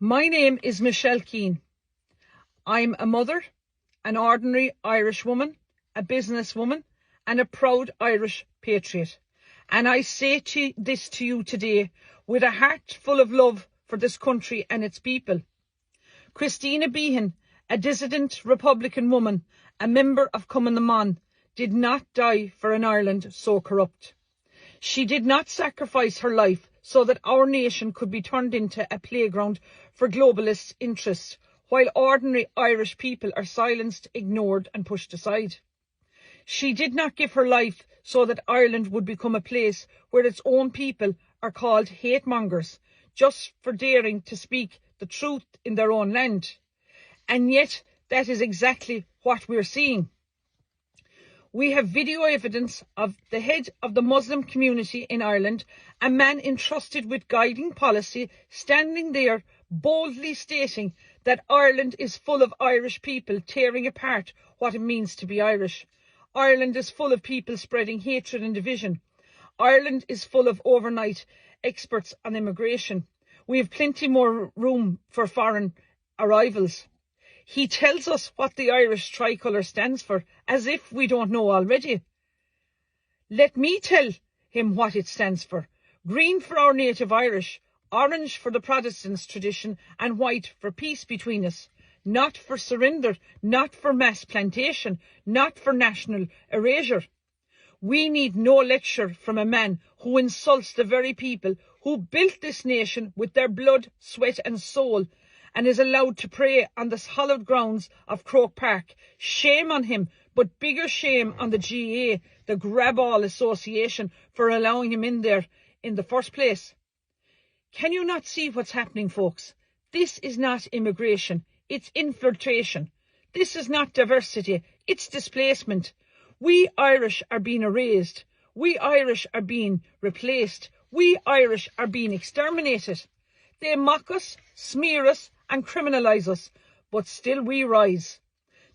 My name is Michelle Keane. I'm a mother, an ordinary Irish woman, a businesswoman, and a proud Irish patriot. And I say this to you today with a heart full of love for this country and its people. Christina Behan, a dissident Republican woman, a member of Cumann na mBan, did not die for an Ireland so corrupt. She did not sacrifice her life so that our nation could be turned into a playground for globalist interests, while ordinary Irish people are silenced, ignored and pushed aside. She did not give her life so that Ireland would become a place where its own people are called hate mongers, just for daring to speak the truth in their own land. And yet, that is exactly what we're seeing. We have video evidence of the head of the Muslim community in Ireland, a man entrusted with guiding policy, standing there boldly stating that Ireland is full of Irish people tearing apart what it means to be Irish. Ireland is full of people spreading hatred and division. Ireland is full of overnight experts on immigration. We have plenty more room for foreign arrivals. He tells us what the Irish tricolour stands for, as if we don't know already. Let me tell him what it stands for. Green for our native Irish, orange for the Protestants' tradition, and white for peace between us. Not for surrender, not for mass plantation, not for national erasure. We need no lecture from a man who insults the very people who built this nation with their blood, sweat and soul, and is allowed to pray on the hallowed grounds of Croke Park. Shame on him, but bigger shame on the GA, the grab-all association, for allowing him in there in the first place. Can you not see what's happening, folks? This is not immigration, it's infiltration. This is not diversity, it's displacement. We Irish are being erased. We Irish are being replaced. We Irish are being exterminated. They mock us, smear us and criminalise us, but still we rise.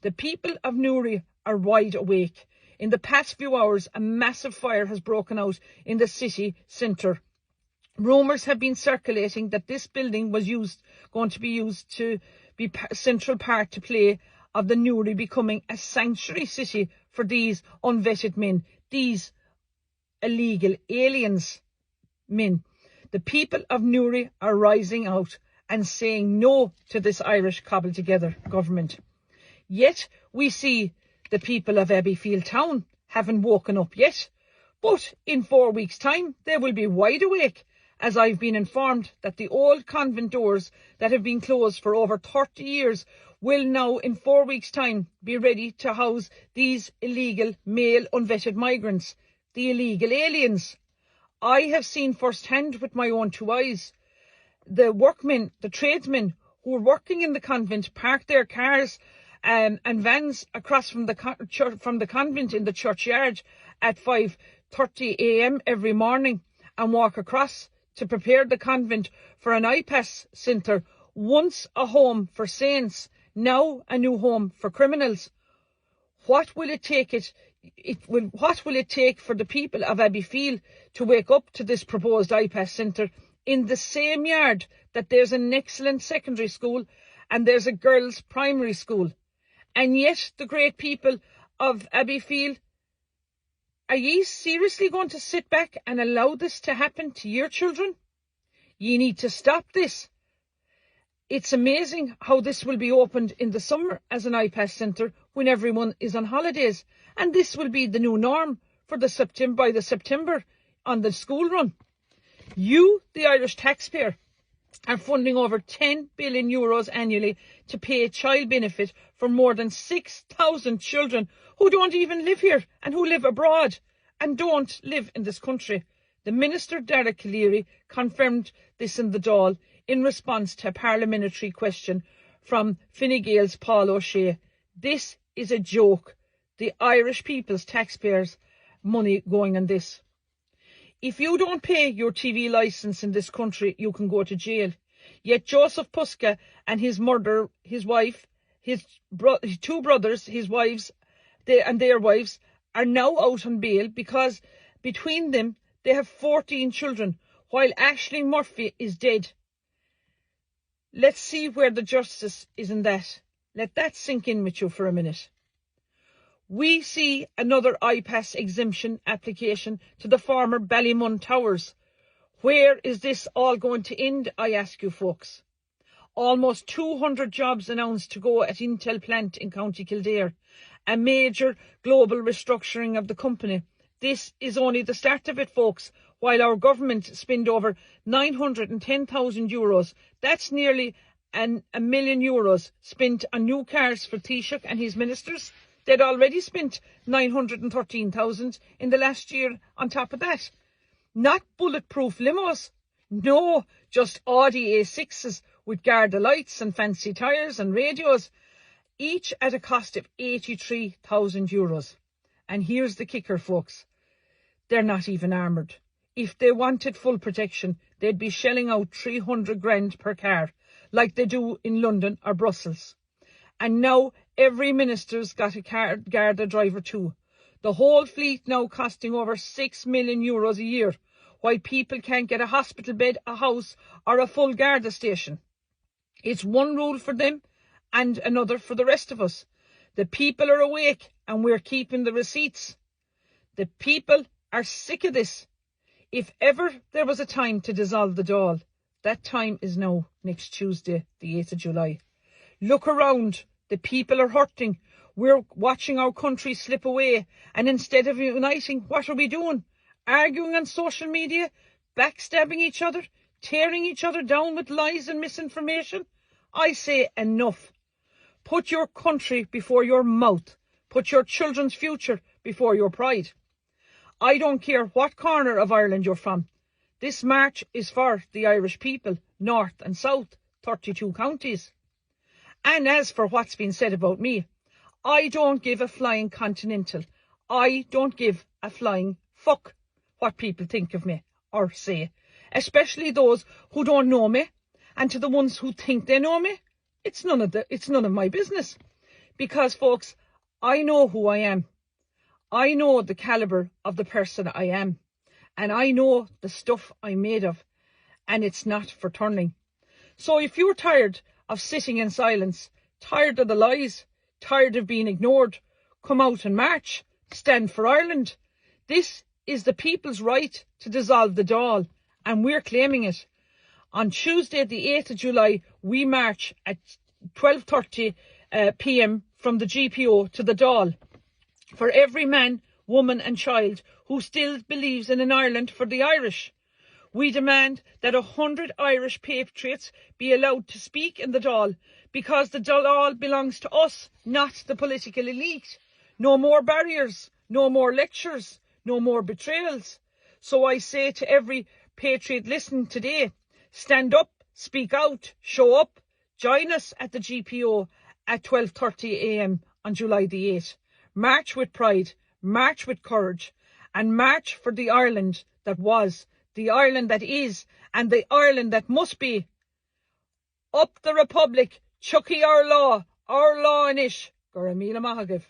The people of Nuri are wide awake. In the past few hours, a massive fire has broken out in the city centre. Rumours have been circulating that this building was going to be used to be a central part to play of the Nuri becoming a sanctuary city for these unvetted men, these illegal aliens men. The people of Nuri are rising out and saying no to this Irish cobbled together government. Yet we see the people of Abbeyfield town haven't woken up yet, but in 4 weeks' time they will be wide awake, as I've been informed that the old convent doors that have been closed for over 30 years will now in 4 weeks' time be ready to house these illegal male unvetted migrants, the illegal aliens. I have seen firsthand with my own two eyes the workmen, the tradesmen who were working in the convent park their cars and vans across from the convent in the churchyard at 5:30 a.m. every morning and walk across to prepare the convent for an IPAS centre, once a home for saints, now a new home for criminals. What will it take what will it take for the people of Abbeyfield to wake up to this proposed IPAS centre in the same yard that there's an excellent secondary school and there's a girls' primary school? And yet the great people of Abbeyfield, are ye seriously going to sit back and allow this to happen to your children? Ye need to stop this. It's amazing how this will be opened in the summer as an IPAS centre when everyone is on holidays. And this will be the new norm for by the September on the school run. You, the Irish taxpayer, are funding over 10 billion euros annually to pay child benefit for more than 6,000 children who don't even live here and who live abroad and don't live in this country. The Minister, Derek Leary, confirmed this in the Dáil in response to a parliamentary question from Fine Gael's Paul O'Shea. This is a joke. The Irish people's taxpayers' money going on this. If you don't pay your TV licence in this country, you can go to jail. Yet Joseph Puska and his mother, his wife, his two brothers, his wives, and their wives are now out on bail because between them they have 14 children, while Aisling Murphy is dead. Let's see where the justice is in that. Let that sink in with you for a minute. We see another IPAS exemption application to the former Ballymun Towers. Where is this all going to end, I ask you folks? Almost 200 jobs announced to go at Intel plant in County Kildare. A major global restructuring of the company. This is only the start of it, folks. While our government spend over €910,000, that's nearly a million euros spent on new cars for Taoiseach and his ministers. They'd already spent 913,000 in the last year on top of that. Not bulletproof limos. No, just Audi A6s with Garda lights and fancy tyres and radios, each at a cost of €83,000. And here's the kicker, folks. They're not even armoured. If they wanted full protection, they'd be shelling out 300 grand per car, like they do in London or Brussels. And now every minister's got a Garda driver too. The whole fleet now costing over €6 million a year, while people can't get a hospital bed, a house or a full Garda station. It's one rule for them and another for the rest of us. The people are awake and we're keeping the receipts. The people are sick of this. If ever there was a time to dissolve the Dáil, that time is now, next Tuesday, the 8th of July. Look around. The people are hurting. We're watching our country slip away. And instead of uniting, what are we doing? Arguing on social media, backstabbing each other, tearing each other down with lies and misinformation? I say enough. Put your country before your mouth. Put your children's future before your pride. I don't care what corner of Ireland you're from. This march is for the Irish people, north and south, 32 counties. And as for what's been said about me, I don't give a flying continental. I don't give a flying fuck what people think of me or say, especially those who don't know me, and to the ones who think they know me, it's none of my business. Because, folks, I know who I am. I know the calibre of the person I am, and I know the stuff I'm made of, and it's not for turning. So if you're tired of sitting in silence, tired of the lies, tired of being ignored, come out and march, stand for Ireland. This is the people's right to dissolve the Dáil, and we're claiming it. On Tuesday, the 8th of July, we march at 12:30 p.m. from the GPO to the Dáil. For every man, woman and child who still believes in an Ireland for the Irish. We demand that 100 Irish patriots be allowed to speak in the Dáil, because the Dáil belongs to us, not the political elite. No more barriers, no more lectures, no more betrayals. So I say to every patriot listening today, stand up, speak out, show up, join us at the GPO at 12:30 a.m. on July the 8th. March with pride, march with courage, and march for the Ireland that was, the Ireland that is, and the Ireland that must be. Up the Republic, Chucky our law in ish, Goramila Mahagav.